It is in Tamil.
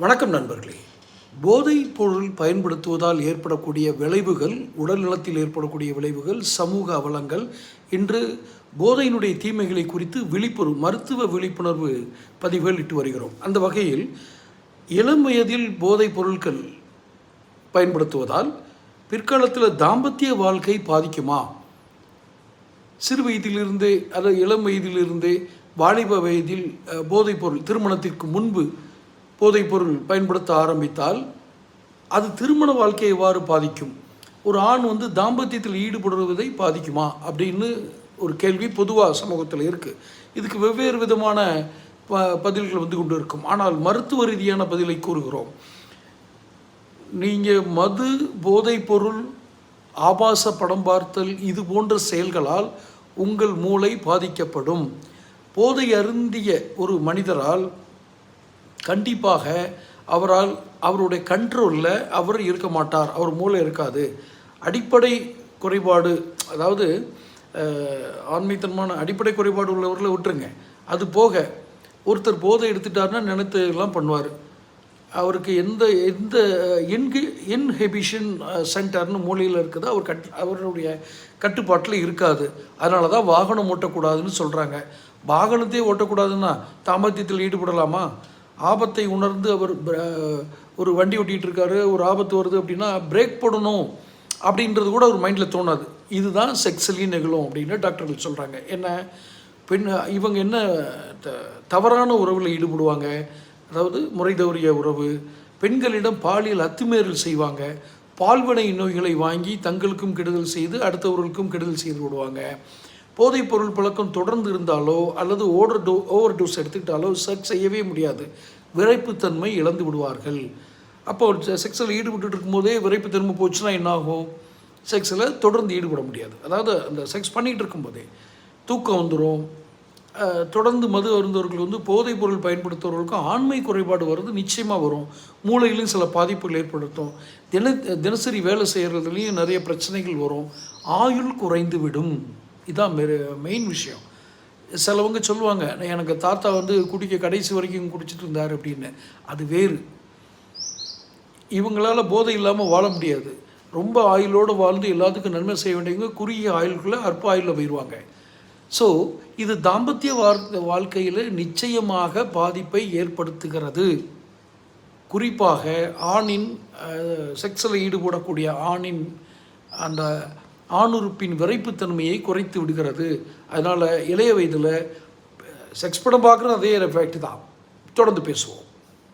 வணக்கம் நண்பர்களே. போதைப் பொருள் பயன்படுத்துவதால் ஏற்படக்கூடிய விளைவுகள், உடல் நலத்தில் ஏற்படக்கூடிய விளைவுகள், சமூக அவலங்கள், இன்று போதையினுடைய தீமைகளை குறித்து மருத்துவ விழிப்புணர்வு பதிவுகள் இட்டு வருகிறோம். அந்த வகையில் இளம் வயதில் போதைப் பொருட்கள் பயன்படுத்துவதால் பிற்காலத்தில் தாம்பத்திய வாழ்க்கை பாதிக்குமா? சிறு வயதிலிருந்தே இளம் வயதிலிருந்தே வாலிப வயதில் போதைப்பொருள், திருமணத்திற்கு முன்பு போதைப்பொருள் பயன்படுத்த ஆரம்பித்தால் அது திருமண வாழ்க்கையை எவ்வாறு பாதிக்கும்? ஒரு ஆண் தாம்பத்தியத்தில் ஈடுபடுவதை பாதிக்குமா அப்படின்னு ஒரு கேள்வி பொதுவாக சமூகத்தில் இருக்குது. இதுக்கு வெவ்வேறு விதமான பதில்கள் கொண்டு இருக்கும். ஆனால் மருத்துவ ரீதியான பதிலை கூறுகிறோம். நீங்கள் மது, போதைப்பொருள், ஆபாச படம் பார்த்தல், இது போன்ற செயல்களால் உங்கள் மூளை பாதிக்கப்படும். போதை அருந்திய ஒரு மனிதரால் கண்டிப்பாக அவருடைய கண்ட்ரோலில் அவர் இருக்க மாட்டார். அவர் மூளை இருக்காது. அடிப்படை குறைபாடு, அதாவது ஆண்மைத்தன்மான அடிப்படை குறைபாடு உள்ளவர்களை விட்டுருங்க. அது போக ஒருத்தர் போதை எடுத்துட்டாருன்னா நினைத்து எல்லாம் பண்ணுவார். அவருக்கு எந்த இன்ஹிபிஷன் சென்டர்னு மூலையில் இருக்குது, அவருடைய கட்டுப்பாட்டில் இருக்காது. அதனால தான் வாகனம் ஓட்டக்கூடாதுன்னு சொல்கிறாங்க. வாகனத்தையே ஓட்டக்கூடாதுன்னா தாம்பத்தியத்தில் ஈடுபடலாமா? ஆபத்தை உணர்ந்து அவர் ஒரு வண்டி ஓட்டிகிட்டு இருக்காரு, ஒரு ஆபத்து வருது அப்படின்னா பிரேக் போடணும் அப்படின்றது கூட ஒரு மைண்டில் தோணாது. இதுதான் செக்ஸுவலி நிகழும் அப்படின்னு டாக்டர்கள் சொல்கிறாங்க. இவங்க என்ன தவறான உறவில் ஈடுபடுவாங்க, அதாவது முறை தவறிய உறவு, பெண்களிடம் பாலியல் அத்துமீறல் செய்வாங்க, பால்வினை நோய்களை வாங்கி தங்களுக்கும் கெடுதல் செய்து அடுத்தவர்களுக்கும் கெடுதல் செய்து விடுவாங்க. போதைப் பொருள் பழக்கம் தொடர்ந்து இருந்தாலோ அல்லது ஓவர் டோஸ் எடுத்துக்கிட்டாலோ செக்ஸ் செய்யவே முடியாது. விரைப்புத்தன்மை இழந்து விடுவார்கள். அப்போ செக்ஸில் ஈடுபட்டு இருக்கும்போதே விரைப்புத்தன்மை போச்சுன்னா என்னாகும்? செக்ஸில் தொடர்ந்து ஈடுபட முடியாது. அதாவது அந்த செக்ஸ் பண்ணிகிட்டு இருக்கும்போதே தூக்கம் வந்துடும். தொடர்ந்து மது அருந்தவர்கள் போதைப் பொருள் பயன்படுத்துவவர்களுக்கும் ஆண்மை குறைபாடு வருது, நிச்சயமாக வரும். மூளையிலும் சில பாதிப்புகள் ஏற்படுத்தும். தினசரி வேலை செய்கிறதுலேயும் நிறைய பிரச்சனைகள் வரும். ஆயுள் குறைந்து விடும். இதுதான் மெயின் விஷயம். சிலவங்க சொல்லுவாங்க, எனக்கு தாத்தா குடிக்க கடைசி வரைக்கும் குடிச்சிட்டு இருந்தார் அப்படின்னு. அது வேறு. இவங்களால் போதை இல்லாமல் வாழ முடியாது. ரொம்ப ஆயுளோடு வாழ்ந்து எல்லாத்துக்கும் நன்மை செய்ய வேண்டியவங்க குறுகிய ஆயுள்குள்ளே அற்ப ஆயுளில் போயிடுவாங்க. ஸோ இது தாம்பத்திய வாழ்க்கையில் நிச்சயமாக பாதிப்பை ஏற்படுத்துகிறது. குறிப்பாக செக்ஸில் ஈடுபடக்கூடிய ஆணின் அந்த ஆணுறுப்பின் விரைப்புத்தன்மையை குறைத்து விடுகிறது. அதனால் இளைய வயதில் செக்ஸ் படம் பார்க்குறது அதே எஃபெக்ட் தான். தொடர்ந்து பேசுவோம்.